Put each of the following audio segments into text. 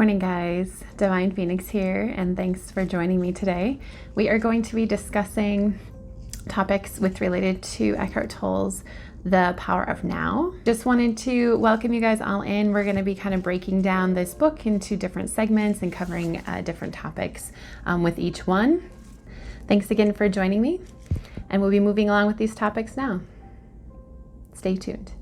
Morning guys, Divine Phoenix here, and thanks for joining me today. We are going to be discussing topics related to Eckhart Tolle's The Power of Now. Just wanted to welcome you guys all in. We're going to be kind of breaking down this book into different segments and covering different topics with each one. Thanks again for joining me, and we'll be moving along with these topics now. Stay tuned.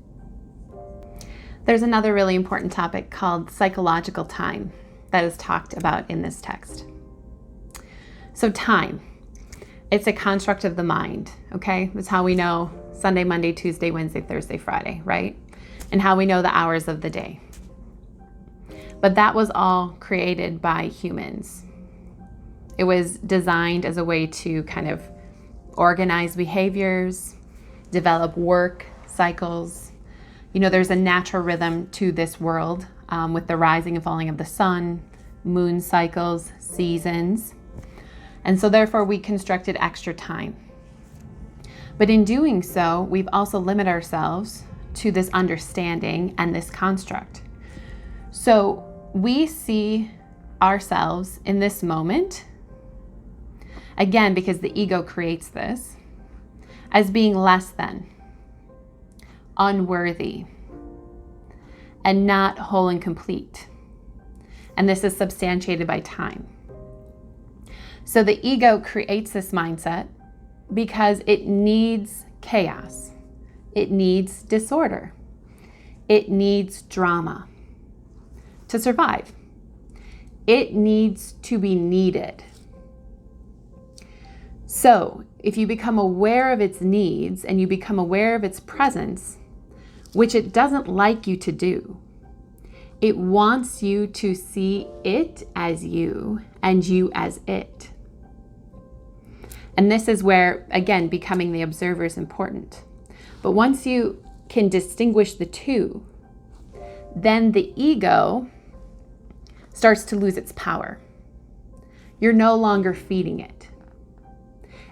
There's another really important topic called psychological time that is talked about in this text. So time, it's a construct of the mind, okay? It's how we know Sunday, Monday, Tuesday, Wednesday, Thursday, Friday, right? And how we know the hours of the day. But that was all created by humans. It was designed as a way to kind of organize behaviors, develop work cycles. You know, there's a natural rhythm to this world with the rising and falling of the sun, moon cycles, seasons. And so therefore we constructed extra time. But in doing so, we've also limited ourselves to this understanding and this construct. So we see ourselves in this moment, again, because the ego creates this, as being less than, unworthy, and not whole and complete. And this is substantiated by time. So the ego creates this mindset because it needs chaos. It needs disorder. It needs drama to survive. It needs to be needed. So if you become aware of its needs and you become aware of its presence, which it doesn't like you to do, it wants you to see it as you and you as it. And this is where, again, becoming the observer is important. But once you can distinguish the two, then the ego starts to lose its power. You're no longer feeding it.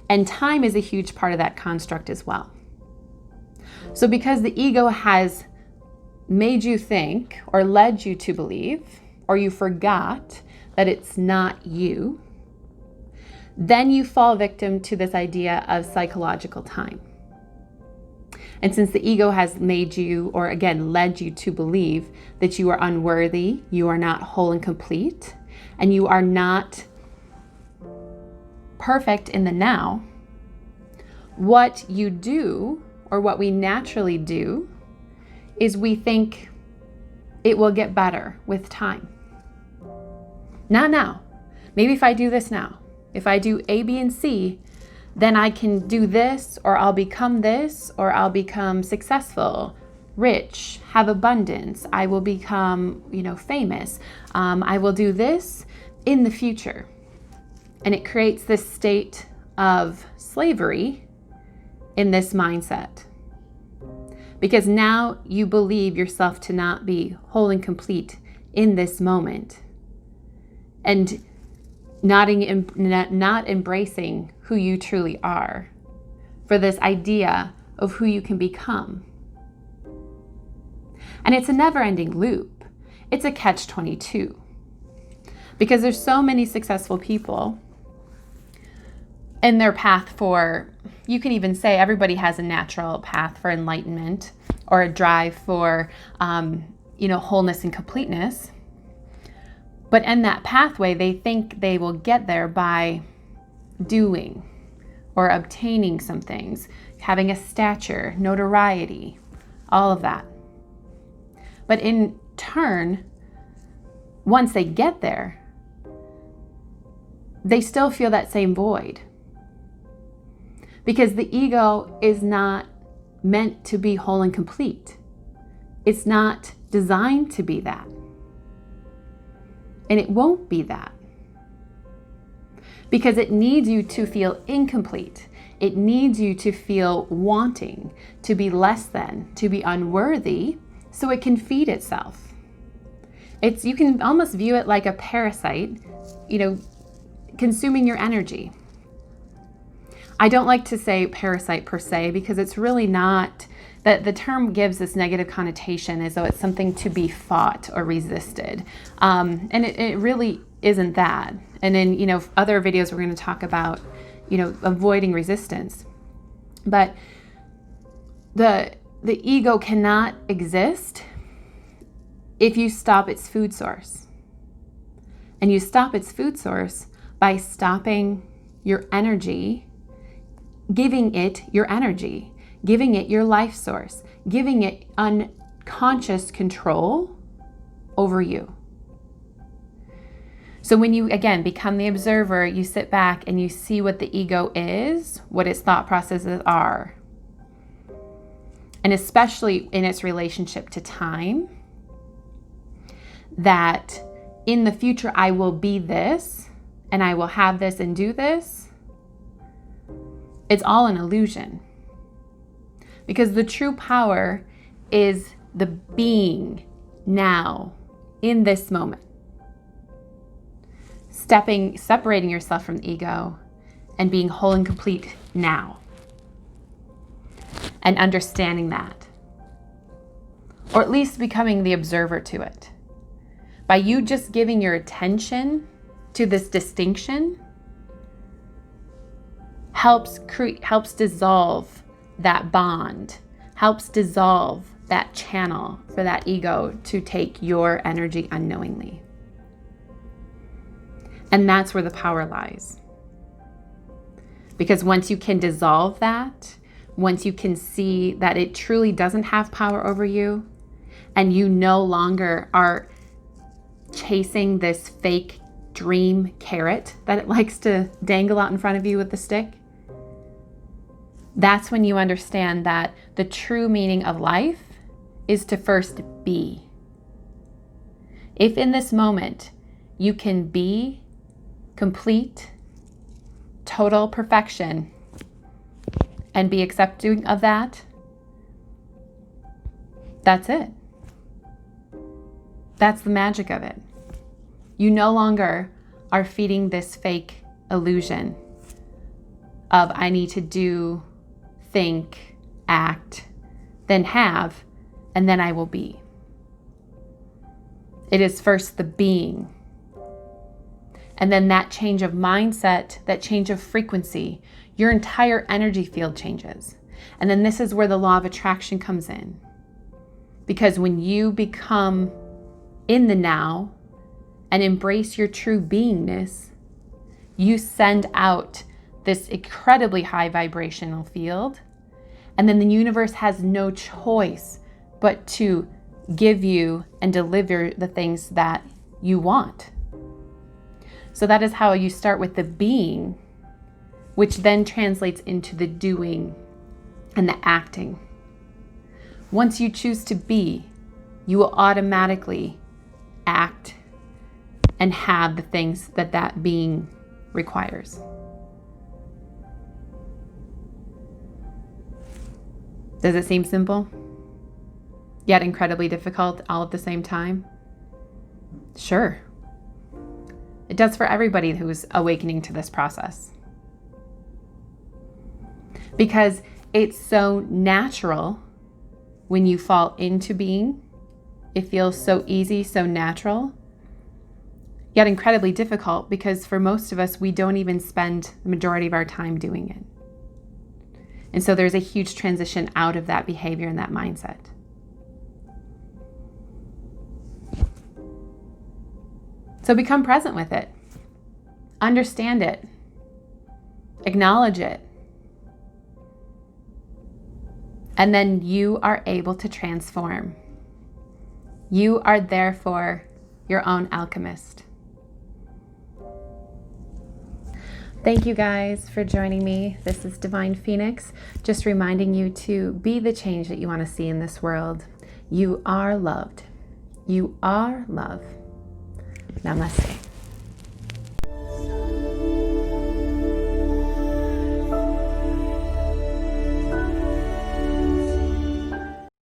And time is a huge part of that construct as well. So because the ego has made you think or led you to believe, or you forgot that it's not you, then you fall victim to this idea of psychological time. And since the ego has made you, or again, led you to believe that you are unworthy, you are not whole and complete, and you are not perfect in the now, what you do, or what we naturally do, is we think it will get better with time. Not now. Maybe if I do this now, if I do A, B, and C, then I can do this, or I'll become this, or I'll become successful, rich, have abundance. I will become, famous. I will do this in the future. And it creates this state of slavery in this mindset. Because now you believe yourself to not be whole and complete in this moment. And not embracing who you truly are for this idea of who you can become. And it's a never-ending loop. It's a catch-22. Because there's so many successful people in their path for, you can even say everybody has a natural path for enlightenment or a drive for, wholeness and completeness. But in that pathway, they think they will get there by doing or obtaining some things, having a stature, notoriety, all of that. But in turn, once they get there, they still feel that same void. Because the ego is not meant to be whole and complete. It's not designed to be that. And it won't be that. Because it needs you to feel incomplete. It needs you to feel wanting, to be less than, to be unworthy, so it can feed itself. You can almost view it like a parasite, consuming your energy. I don't like to say parasite per se, because it's really not the term gives this negative connotation as though it's something to be fought or resisted. And it really isn't that. And in, other videos, we're going to talk about, avoiding resistance. But the ego cannot exist if you stop its food source. And you stop its food source by stopping your energy, giving it your energy, giving it your life source, giving it unconscious control over you. So when you, again, become the observer, you sit back and you see what the ego is, what its thought processes are, and especially in its relationship to time, that in the future I will be this, and I will have this and do this. It's all an illusion. Because the true power is the being now, in this moment. Separating yourself from the ego and being whole and complete now. And understanding that. Or at least becoming the observer to it. By you just giving your attention to this distinction, helps dissolve that bond, helps dissolve that channel for that ego to take your energy unknowingly. And that's where the power lies. Because once you can dissolve that, once you can see that it truly doesn't have power over you, and you no longer are chasing this fake dream carrot that it likes to dangle out in front of you with the stick, that's when you understand that the true meaning of life is to first be. If in this moment you can be complete, total perfection, and be accepting of that, that's it. That's the magic of it. You no longer are feeding this fake illusion of I need to do, think, act, then have, and then I will be. It is first the being. And then that change of mindset, that change of frequency, your entire energy field changes. And then this is where the law of attraction comes in. Because when you become in the now and embrace your true beingness, you send out this incredibly high vibrational field. And then the universe has no choice but to give you and deliver the things that you want. So that is how you start with the being, which then translates into the doing and the acting. Once you choose to be, you will automatically act and have the things that that being requires. Does it seem simple, yet incredibly difficult all at the same time? Sure. It does for everybody who's awakening to this process. Because it's so natural when you fall into being. It feels so easy, so natural, yet incredibly difficult because for most of us, we don't even spend the majority of our time doing it. And so there's a huge transition out of that behavior and that mindset. So become present with it. Understand it. Acknowledge it. And then you are able to transform. You are therefore your own alchemist. Thank you guys for joining me. This is Divine Phoenix, just reminding you to be the change that you want to see in this world. You are loved. You are love. Namaste.